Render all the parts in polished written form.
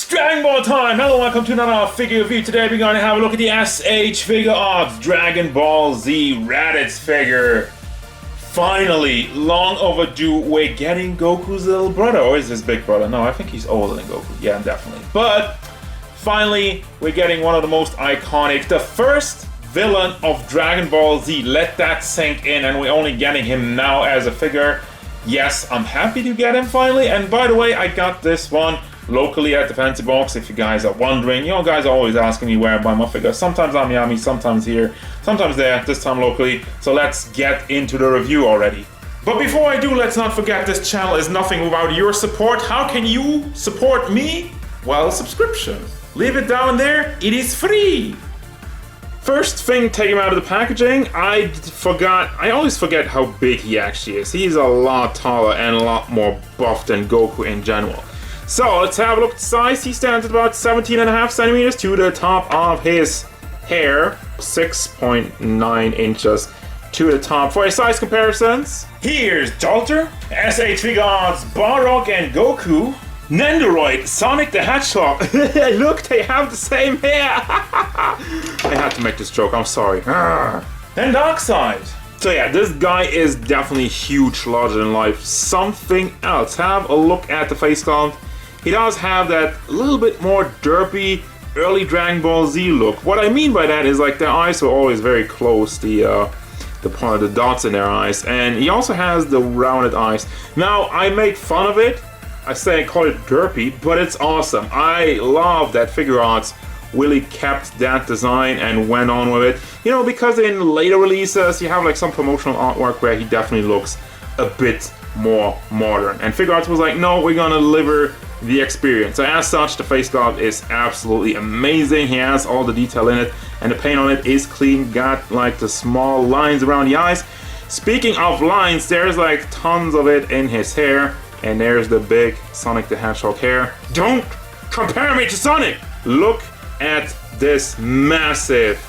Dragon Ball time! Hello, welcome to another figure review. Today we're going to have a look at the S.H.Figuarts Dragon Ball Z Raditz figure. Finally, long overdue, we're getting Goku's little brother, or is his big brother? No, I think he's older than Goku. Yeah, definitely. But finally, we're getting one of the most iconic, the first villain of Dragon Ball Z. Let that sink in, and we're only getting him now as a figure. Yes, I'm happy to get him finally. And by the way, I got this one locally at the Fancy Box, if you guys are wondering. You know, guys are always asking me where I buy my figures. Sometimes I'm Miami, sometimes here, sometimes there, this time locally. So let's get into the review already. But before I do, let's not forget this channel is nothing without your support. How can you support me? Well, subscription. Leave it down there, it is free. First thing, take him out of the packaging. I always forget how big he actually is. He's a lot taller and a lot more buff than Goku in general. So let's have a look at the size. He stands at about 17.5 centimeters to the top of his hair, 6.9 inches to the top. For his size comparisons, here's Jolter, S.H.Figuarts, Bardock and Goku, Nendoroid, Sonic the Hedgehog. Look, they have the same hair. I had to make this joke, I'm sorry. And Darkseid. So yeah, this guy is definitely huge, larger than life. Something else. Have a look at the face sculpt. He does have that little bit more derpy early Dragon Ball Z look. What I mean by that is like their eyes were always very close, the dots in their eyes, and he also has the rounded eyes. Now I make fun of it. I call it derpy, but it's awesome. I love that Figuarts really kept that design and went on with it. You know, because in later releases you have like some promotional artwork where he definitely looks a bit more modern. And Figuarts was like, no, we're gonna deliver the experience. So as such, the face sculpt is absolutely amazing. He has all the detail in it, and the paint on it is clean. Got like the small lines around the eyes. Speaking of lines, there's like tons of it in his hair. And there's the big Sonic the Hedgehog hair. Don't compare me to Sonic! Look at this massive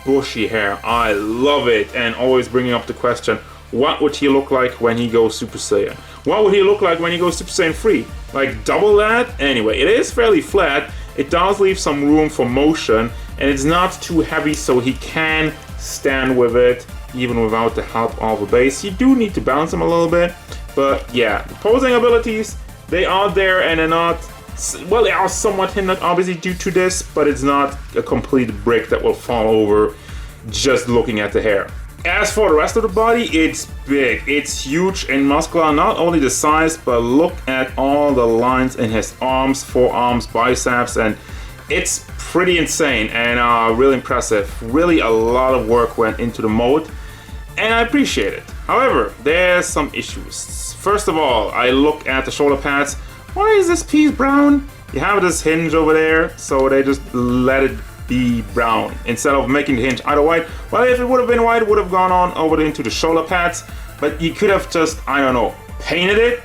bushy hair. I love it. And always bringing up the question, what would he look like when he goes Super Saiyan? What would he look like when he goes Super Saiyan 3? Like double that? Anyway, it is fairly flat. It does leave some room for motion, and it's not too heavy, so he can stand with it even without the help of a base. You do need to balance him a little bit, but yeah, the posing abilities, they are there, and they're not, well, they are somewhat hindered obviously due to this, but it's not a complete brick that will fall over just looking at the hair. As for the rest of the body, it's big, it's huge and muscular. Not only the size, but look at all the lines in his arms, forearms, biceps, and it's pretty insane and really impressive. Really a lot of work went into the mold, and I appreciate it. However, there's some issues. First of all, I look at the shoulder pads. Why is this piece brown? You have this hinge over there, so they just let it be brown instead of making the hinge either white. Well, if it would have been white, it would have gone on over into the shoulder pads, but you could have just, I don't know, painted it?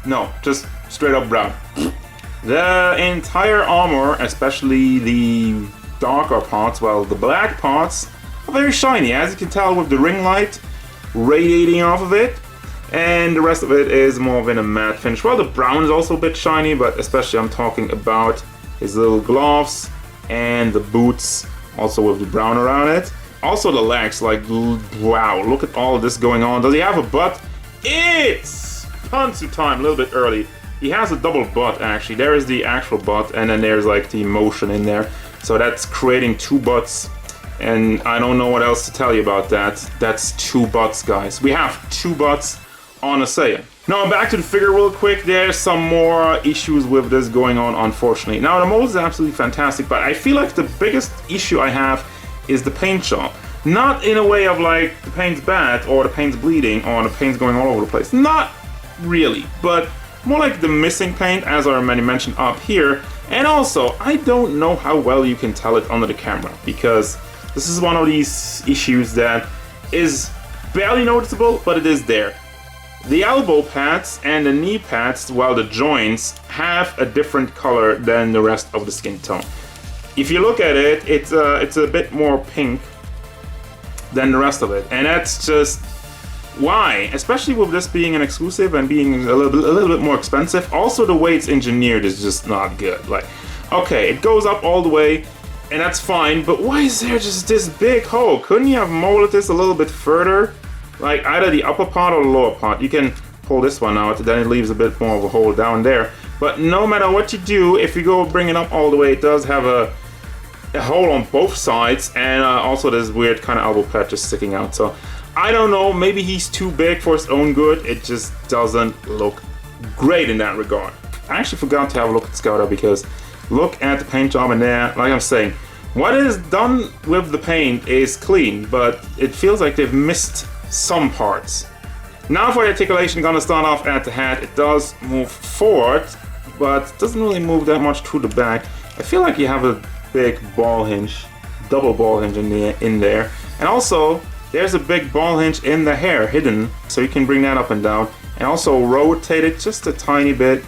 No, just straight up brown. The entire armor, especially the darker parts, well, the black parts, are very shiny, as you can tell with the ring light radiating off of it, and the rest of it is more of in a matte finish. Well, the brown is also a bit shiny, but especially I'm talking about his little gloves and the boots, also with the brown around it. Also the legs, like, wow, look at all of this going on. Does he have a butt? It's Pantsu time, a little bit early. He has a double butt actually. There is the actual butt, and then there's like the motion in there. So that's creating two butts, and I don't know what else to tell you about that. That's two butts, guys. We have two butts on a Saiyan. Now back to the figure real quick. There's some more issues with this going on, unfortunately. Now the mold is absolutely fantastic, but I feel like the biggest issue I have is the paint job. Not in a way of like the paint's bad or the paint's bleeding or the paint's going all over the place. Not really, but more like the missing paint, as I already mentioned up here. And also, I don't know how well you can tell it under the camera, because this is one of these issues that is barely noticeable, but it is there. The elbow pads and the knee pads, while the joints, have a different color than the rest of the skin tone. If you look at it, it's a bit more pink than the rest of it, and that's just why, especially with this being an exclusive and being a little bit more expensive. Also, the way it's engineered is just not good. Like, Okay, it goes up all the way, and that's fine, but why is there just this big hole? Couldn't you have molded this a little bit further? Like either the upper part or the lower part. You can pull this one out, then it leaves a bit more of a hole down there. But no matter what you do, if you go bring it up all the way, it does have a hole on both sides, and also this weird kind of elbow pad just sticking out. So I don't know, maybe he's too big for his own good. It just doesn't look great in that regard. I actually forgot to have a look at Scouter because look at the paint job in there. Like I'm saying, what is done with the paint is clean, but it feels like they've missed some parts. Now for the articulation, gonna start off at the head. It does move forward, but doesn't really move that much to the back. I feel like you have a big ball hinge, double ball hinge in there. And also, there's a big ball hinge in the hair hidden, so you can bring that up and down. And also rotate it just a tiny bit.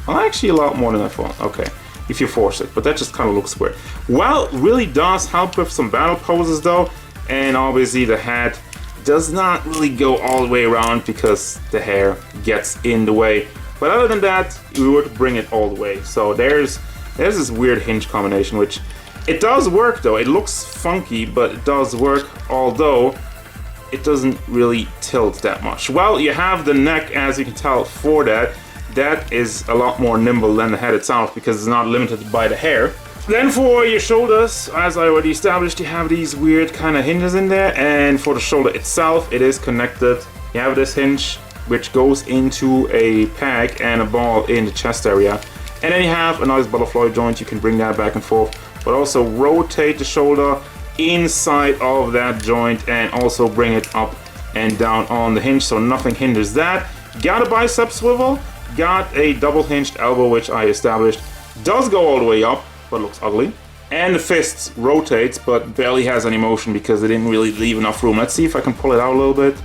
Well, actually a lot more than I thought. Okay, if you force it, but that just kind of looks weird. Well, really does help with some battle poses though. And obviously the head does not really go all the way around because the hair gets in the way. But other than that, we would bring it all the way. So there's this weird hinge combination, which it does work though. It looks funky, but it does work, although it doesn't really tilt that much. Well, you have the neck, as you can tell, for that. That is a lot more nimble than the head itself because it's not limited by the hair. Then for your shoulders, as I already established, you have these weird kind of hinges in there, and for the shoulder itself, it is connected. You have this hinge which goes into a peg and a ball in the chest area. And then you have a nice butterfly joint. You can bring that back and forth, but also rotate the shoulder inside of that joint and also bring it up and down on the hinge so nothing hinders that. Got a bicep swivel, got a double hinged elbow, which I established. Does go all the way up, but looks ugly. And the fists rotates, but barely has any motion because they didn't really leave enough room. Let's see if I can pull it out a little bit.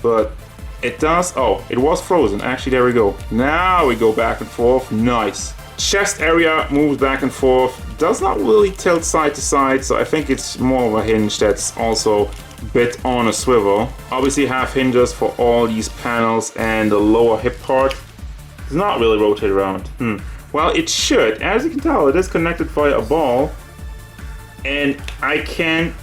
But it does. Oh, it was frozen. Actually, there we go. Now we go back and forth. Nice. Chest area moves back and forth. Does not really tilt side to side, so I think it's more of a hinge that's also bit on a swivel. Obviously, you have hinges for all these panels, and the lower hip part does not really rotate around. Well, it should. As you can tell, it is connected via a ball, and I can't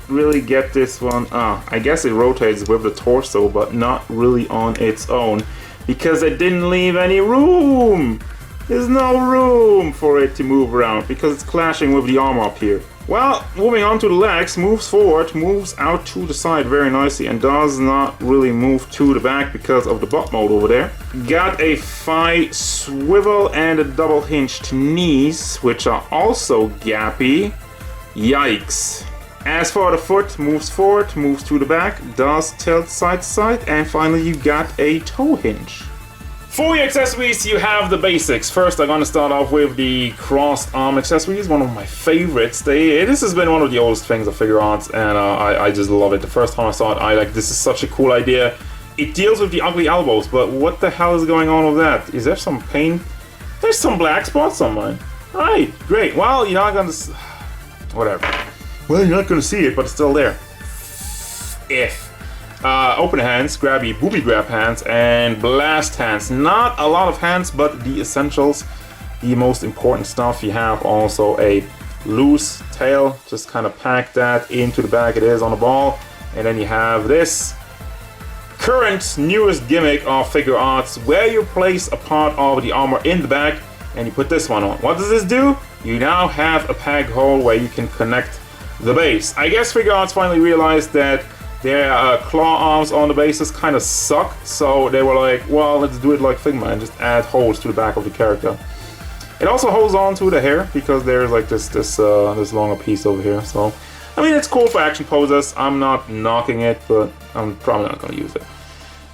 really get this one. I guess it rotates with the torso, but not really on its own because it didn't leave any room. There's no room for it to move around because it's clashing with the armor up here. Well, moving on to the legs, moves forward, moves out to the side very nicely, and does not really move to the back because of the butt mode over there. Got a thigh swivel and a double hinged knees, which are also gappy. Yikes. As for the foot, moves forward, moves to the back, does tilt side to side, and finally you got a toe hinge. For your accessories, you have the basics. First, I'm going to start off with the crossed arm accessories, one of my favorites. This has been one of the oldest things of Figuarts, and I just love it. The first time I saw it, this is such a cool idea. It deals with the ugly elbows, but what the hell is going on with that? Is there some pain? There's some black spots on mine. Alright, great. Well, you're not going to... whatever. Well, you're not going to see it, but it's still there. Open hands, grabby booby grab hands, and blast hands. Not a lot of hands, but the essentials, the most important stuff. You have also a loose tail, just kind of pack that into the bag it is on the ball. And then you have this current newest gimmick of Figuarts, where you place a part of the armor in the bag and you put this one on. What does this do? You now have a peg hole where you can connect the base. I guess Figuarts finally realized that their claw arms on the bases kind of suck, so they were like, well, let's do it like Figma and just add holes to the back of the character. It also holds on to the hair because there's like this longer piece over here. So, I mean, it's cool for action poses. I'm not knocking it, but I'm probably not going to use it.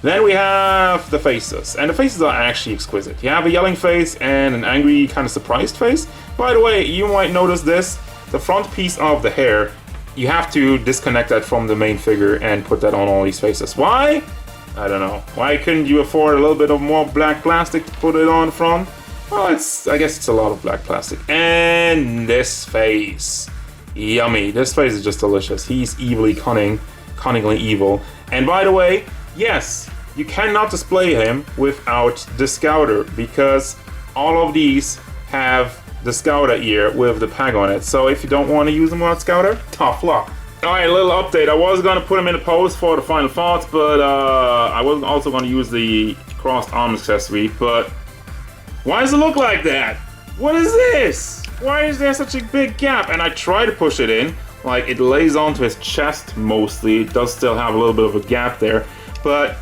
Then we have the faces, and the faces are actually exquisite. You have a yelling face and an angry, kind of surprised face. By the way, you might notice this, the front piece of the hair, you have to disconnect that from the main figure and put that on all these faces. Why? I don't know. Why couldn't you afford a little bit of more black plastic to put it on front? Well, I guess it's a lot of black plastic. And this face. Yummy. This face is just delicious. He's evilly cunning, cunningly evil. And by the way, yes, you cannot display him without the Scouter because all of these have the Scouter ear with the peg on it. So if you don't want to use them without Scouter, tough luck. Alright, a little update. I was going to put them in the post for the final thoughts, but I was also going to use the crossed arm accessory, but why does it look like that? What is this? Why is there such a big gap? And I try to push it in, like it lays onto his chest mostly. It does still have a little bit of a gap there, but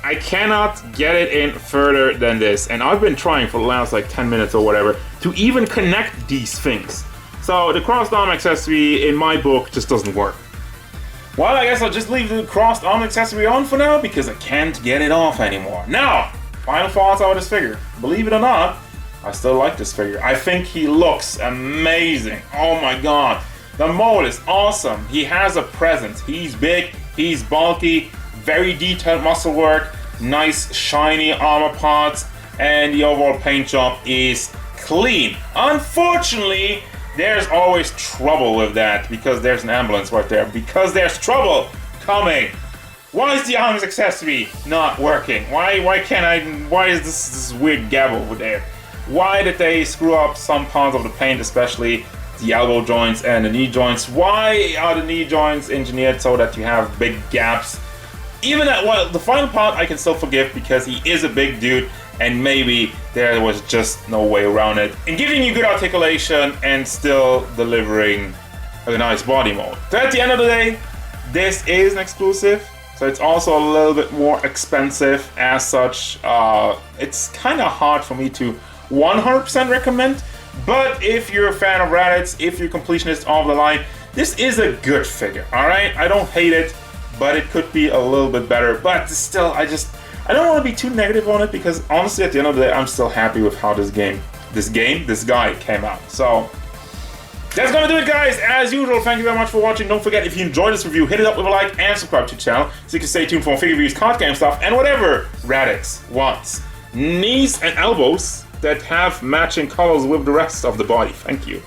I cannot get it in further than this. And I've been trying for the last like 10 minutes or whatever to even connect these things. So the crossed arm accessory in my book just doesn't work. Well, I guess I'll just leave the crossed arm accessory on for now because I can't get it off anymore. Now, final thoughts on this figure. Believe it or not, I still like this figure. I think he looks amazing. Oh my god. The mold is awesome. He has a presence. He's big, he's bulky, very detailed muscle work, nice shiny armor parts, and the overall paint job is clean. Unfortunately, there's always trouble with that because there's an ambulance right there. Because there's trouble coming. Why is the arms accessory not working? Why is this weird gap over there? Why did they screw up some parts of the paint, especially the elbow joints and the knee joints? Why are the knee joints engineered so that you have big gaps? Even that, well, the final part I can still forgive because he is a big dude and maybe there was just no way around it. And giving you good articulation and still delivering a nice body mold. So at the end of the day, this is an exclusive. So it's also a little bit more expensive as such. It's kind of hard for me to 100% recommend. But if you're a fan of Raditz, if you're a completionist of the line, this is a good figure, alright? I don't hate it, but it could be a little bit better. But still, I don't want to be too negative on it because honestly, at the end of the day, I'm still happy with how this guy came out. So that's gonna do it, guys. As usual, thank you very much for watching. Don't forget, if you enjoyed this review, hit it up with a like and subscribe to the channel so you can stay tuned for more figure reviews, card game stuff, and whatever Raditz wants. Knees and elbows that have matching colors with the rest of the body. Thank you.